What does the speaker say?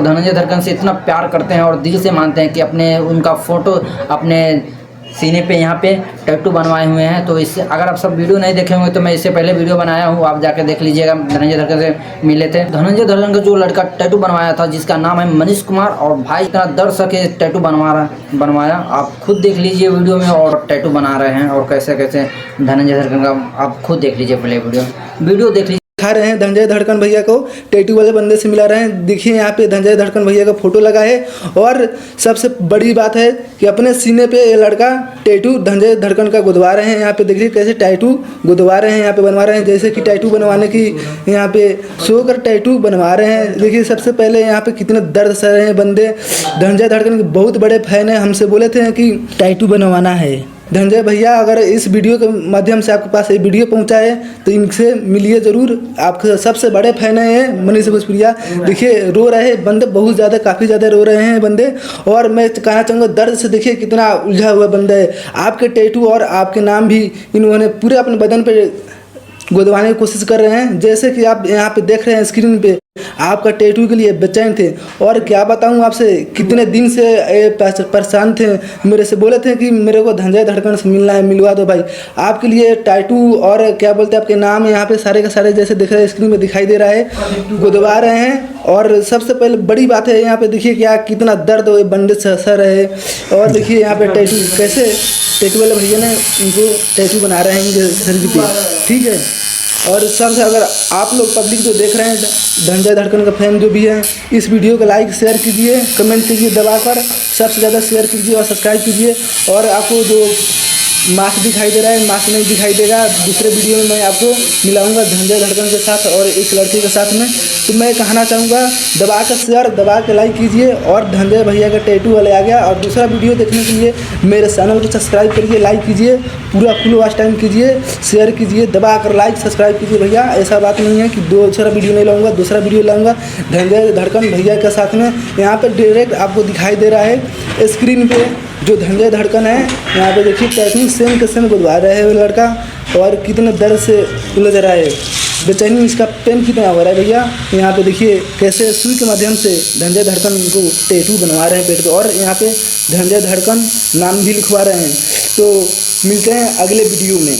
धनंजय धड़कन से इतना प्यार करते हैं और दिल से मानते हैं कि अपने उनका फ़ोटो अपने सीने पे यहाँ पे टैटू बनवाए हुए हैं। तो इससे अगर आप सब वीडियो नहीं देखे होंगे तो मैं इससे पहले वीडियो बनाया हूँ, आप जाके देख लीजिएगा। धनंजय धड़कन से मिले थे। धनंजय धड़कन का जो लड़का टैटू बनवाया था जिसका नाम है मनीष कुमार, और भाई इतना दर्द सके टैटू बनवाया। आप खुद देख लीजिए वीडियो में, और टैटू बना रहे हैं और कैसे कैसे धनंजय धड़कन का आप खुद देख लीजिए। पहले वीडियो देख लीजिए। दिखा रहे हैं धनंजय धड़कन भैया को टैटू वाले बंदे से मिला रहे हैं। देखिए यहाँ पे धनंजय धड़कन भैया का फोटो लगा है, और सबसे बड़ी बात है कि अपने सीने पे ये लड़का टैटू धनंजय धड़कन का गुदवा रहे हैं। यहाँ पे देखिए कैसे टैटू गुदवा रहे हैं, यहाँ पे बनवा रहे हैं, जैसे कि टैटू बनवाने की यहाँ पे शो कर टैटू बनवा रहे हैं। देखिए सबसे पहले यहाँ पे कितने दर्द सह रहे हैं बंदे। धनंजय धड़कन के बहुत बड़े फैन हैं, हमसे बोले थे कि टैटू बनवाना है। धनंजय भैया अगर इस वीडियो के माध्यम से आपके पास ये वीडियो पहुंचा है तो इनसे मिलिए ज़रूर। आपके सबसे बड़े फैन हैं मनीष भोजपुरिया। देखिए रो रहे हैं बंदे, बहुत ज़्यादा काफ़ी ज़्यादा रो रहे हैं बंदे। और मैं कहना चाहूँगा दर्द से देखिए कितना उलझा हुआ बंदा है। आपके टैटू और आपके नाम भी इन्होंने पूरे अपने बदन पे गुदवाने की कोशिश कर रहे हैं। जैसे कि आप यहाँ पे देख रहे हैं स्क्रीन पे, आपका टैटू के लिए बेचैन थे। और क्या बताऊँ आपसे, कितने दिन से परेशान थे। मेरे से बोले थे कि मेरे को धनंजय धड़कन से मिलना है, मिलवा दो भाई। आपके लिए टैटू और क्या बोलते हैं आपके नाम यहाँ पे सारे के सारे जैसे दिख रहे हैं स्क्रीन में दिखाई दे रहा है, गुदवा रहे हैं। और सबसे पहले बड़ी बात है यहाँ पे देखिए क्या कितना दर्द हो बंदे से सर है। और देखिए यहाँ पे टैटू कैसे टैटू वाले भैया ने उनको टैटू बना रहे हैं इनके शरीर पे, ठीक है। और सबसे अगर आप लोग पब्लिक जो देख रहे हैं धनंजय धड़कन का फैन जो भी है, इस वीडियो को लाइक शेयर कीजिए, कमेंट कीजिए दबाकर, सबसे ज़्यादा शेयर कीजिए और सब्सक्राइब कीजिए। और आपको जो मास्क दिखाई दे रहा है, मास्क नहीं दिखाई देगा, दूसरे वीडियो में मैं आपको मिलाऊंगा धनंजय धड़कन के साथ और इस लड़के के साथ में। तो मैं कहना चाहूँगा दबा कर शेयर, दबा के लाइक कीजिए। और धनंजय भैया का टैटू वाले आ गया। और दूसरा वीडियो देखने के लिए मेरे चैनल को सब्सक्राइब करिए, लाइक कीजिए, पूरा फुल वॉच टाइम कीजिए, शेयर कीजिए, दबा कर लाइक सब्सक्राइब कीजिए भैया। ऐसा बात नहीं है कि दूसरा वीडियो नहीं लाऊंगा, दूसरा वीडियो लाऊंगा धनंजय धड़कन भैया के साथ में। यहाँ पर डायरेक्ट आपको दिखाई दे रहा है स्क्रीन पे जो धनंजय धड़कन है। यहाँ पे देखिए टैटू सेम के सेम गुदवा रहे है वो लड़का, और कितने दर्द से उलझ रहा है, बेचैनी इसका पेन कितना हो रहा है भैया। यहाँ पे देखिए कैसे सुई के माध्यम से धनंजय धड़कन को टैटू बनवा रहे हैं पेट पे, और यहाँ पे धनंजय धड़कन नाम भी लिखवा रहे हैं। तो मिलते हैं अगले वीडियो में।